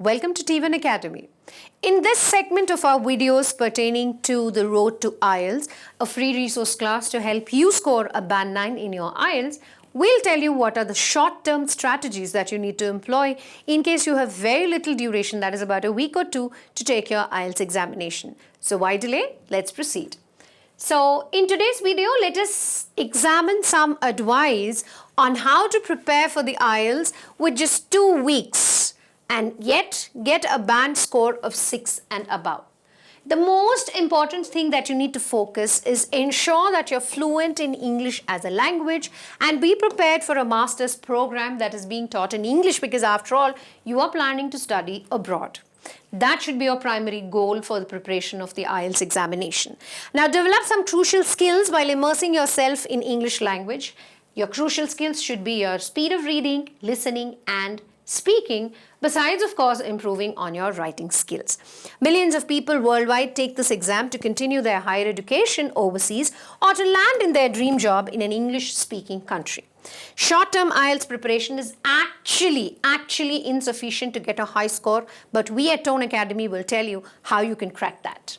Welcome to T1 Academy. In this segment of our videos pertaining to the road to IELTS, a free resource class to help you score a band 9 in your IELTS, we'll tell you what are the short-term strategies that you need to employ in case you have very little duration, that is about a week or two, to take your IELTS examination. So why delay? Let's proceed. So in today's video, let us examine some advice on how to prepare for the IELTS with just 2 weeks and yet get a band score of 6 and above. The most important thing that you need to focus is ensure that you're fluent in English as a language and be prepared for a master's program that is being taught in English, because after all, you are planning to study abroad. That should be your primary goal for the preparation of the IELTS examination. Now, develop some crucial skills while immersing yourself in English language. Your crucial skills should be your speed of reading, listening, and speaking, besides, of course, improving on your writing skills. Millions of people worldwide take this exam to continue their higher education overseas or to land in their dream job in an English-speaking country. Short-term IELTS preparation is actually insufficient to get a high score, but we at Tone Academy will tell you how you can crack that.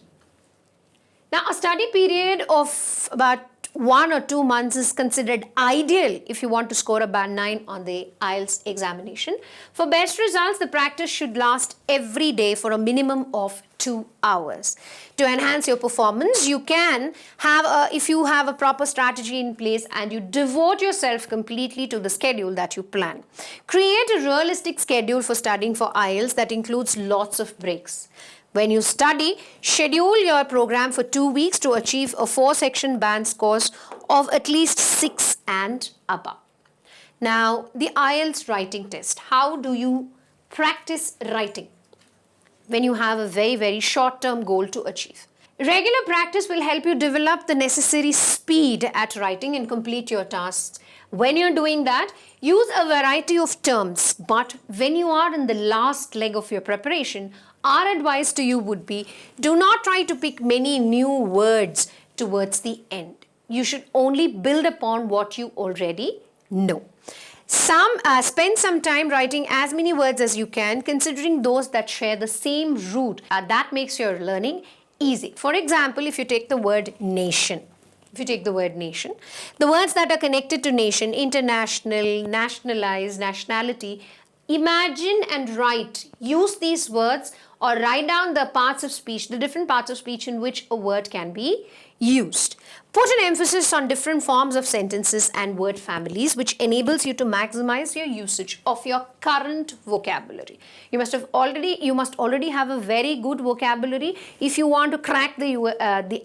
Now, a study period of about 1 or 2 months is considered ideal if you want to score a band 9 on the IELTS examination. For best results, the practice should last every day for a minimum of 2 hours. To enhance your performance, you can have if you have a proper strategy in place and you devote yourself completely to the schedule that you plan. Create a realistic schedule for studying for IELTS that includes lots of breaks. When you study, schedule your program for 2 weeks to achieve a 4-section band scores of at least 6 and above. Now, the IELTS writing test. How do you practice writing when you have a very short-term goal to achieve? Regular practice will help you develop the necessary speed at writing and complete your tasks. When you're doing that, use a variety of terms, but when you are in the last leg of your preparation, our advice to you would be, do not try to pick many new words towards the end. You should only build upon what you already know. Spend some time writing as many words as you can, considering those that share the same root. That makes your learning easy. For example, if you take the word nation, the words that are connected to nation, international, nationalize, nationality, imagine and write. Use these words or write down the parts of speech, the different parts of speech in which a word can be used. Put an emphasis on different forms of sentences and word families, which enables you to maximize your usage of your current vocabulary. You must already have a very good vocabulary if you want to crack the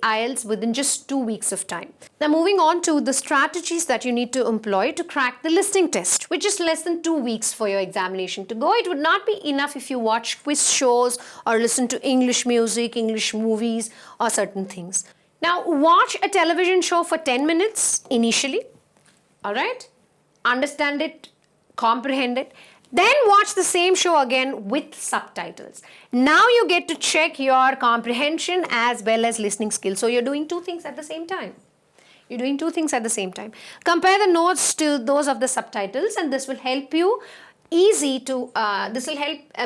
IELTS within just 2 weeks of time. Now, moving on to the strategies that you need to employ to crack the listening test, which is less than 2 weeks for your examination to go. It would not be enough if you watch quiz shows or listen to English music, English movies, or certain things. Now, watch a television show for 10 minutes initially, all right? Understand it, comprehend it. Then watch the same show again with subtitles. Now you get to check your comprehension as well as listening skills. So you're doing 2 things at the same time. Compare the notes to those of the subtitles, and this will help you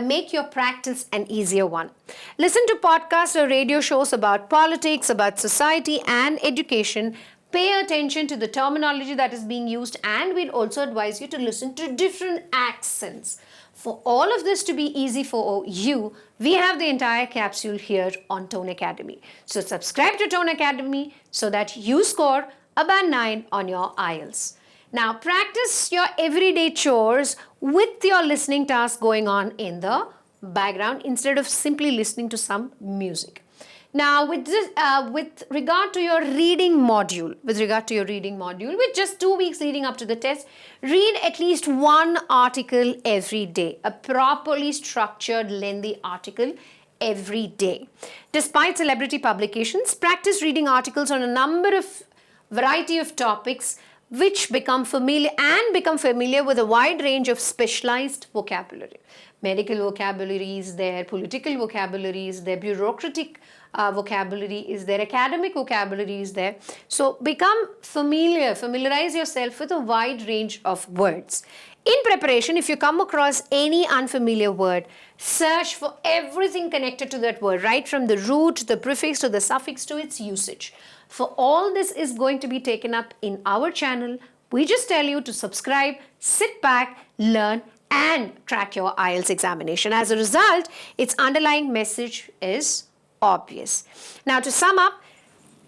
make your practice an easier one. Listen to podcasts or radio shows about politics, about society and education. Pay attention to the terminology that is being used, and we'll also advise you to listen to different accents. For all of this to be easy for you, we have the entire capsule here on Tone Academy. So subscribe to Tone Academy so that you score a band 9 on your IELTS. Now, practice your everyday chores with your listening task going on in the background instead of simply listening to some music. Now, with regard to your reading module, with just 2 weeks leading up to the test, read at least 1 article every day, a properly structured, lengthy article every day. Despite celebrity publications, practice reading articles on a variety of topics which become familiar with a wide range of specialized vocabulary. Medical vocabulary is there, political vocabulary is there, bureaucratic vocabulary is there, academic vocabulary is there. So become familiarize yourself with a wide range of words. In preparation, if you come across any unfamiliar word, search for everything connected to that word, right from the root, the prefix to the suffix to its usage. For all this is going to be taken up in our channel. We just tell you to subscribe, sit back, learn, and crack your IELTS examination. As a result, its underlying message is obvious. Now, to sum up,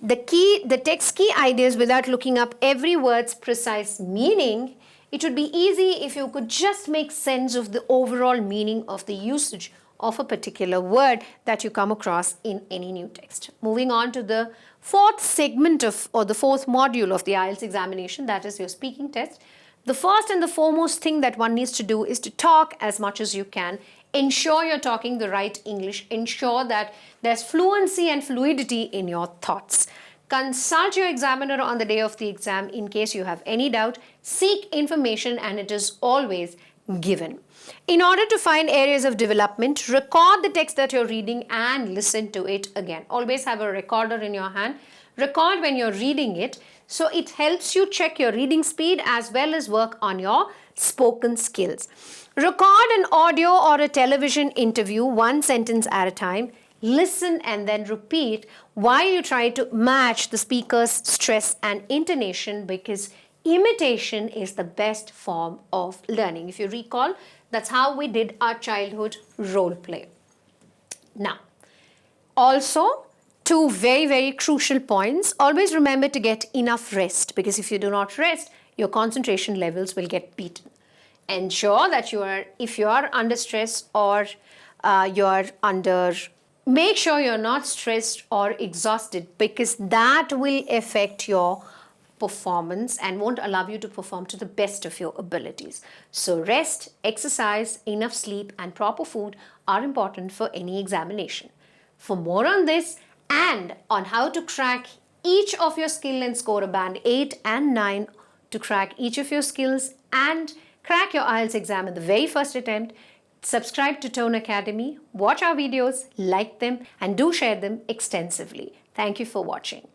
the text key ideas without looking up every word's precise meaning, it would be easy if you could just make sense of the overall meaning of the usage of a particular word that you come across in any new text. Moving on to the fourth segment or the fourth module of the IELTS examination, that is your speaking test. The first and the foremost thing that one needs to do is to talk as much as you can. Ensure you're talking the right English. Ensure that there's fluency and fluidity in your thoughts. Consult your examiner on the day of the exam in case you have any doubt. Seek information, and it is always given. In order to find areas of development, record the text that you're reading and listen to it again. Always have a recorder in your hand. Record when you're reading it, so it helps you check your reading speed as well as work on your spoken skills. Record an audio or a television interview, one sentence at a time. Listen and then repeat while you try to match the speaker's stress and intonation, because imitation is the best form of learning. If you recall, that's how we did our childhood role play. Now, also, two very, very crucial points. Always remember to get enough rest, because if you do not rest, your concentration levels will get beaten. Ensure that if you are under stress or make sure you're not stressed or exhausted, because that will affect your performance and won't allow you to perform to the best of your abilities. So rest, exercise, enough sleep, and proper food are important for any examination. For more on this and on how to crack each of your skill and score a band 8 and 9, to crack each of your skills and crack your IELTS exam in the very first attempt, subscribe to Tone Academy, watch our videos, like them, and do share them extensively. Thank you for watching.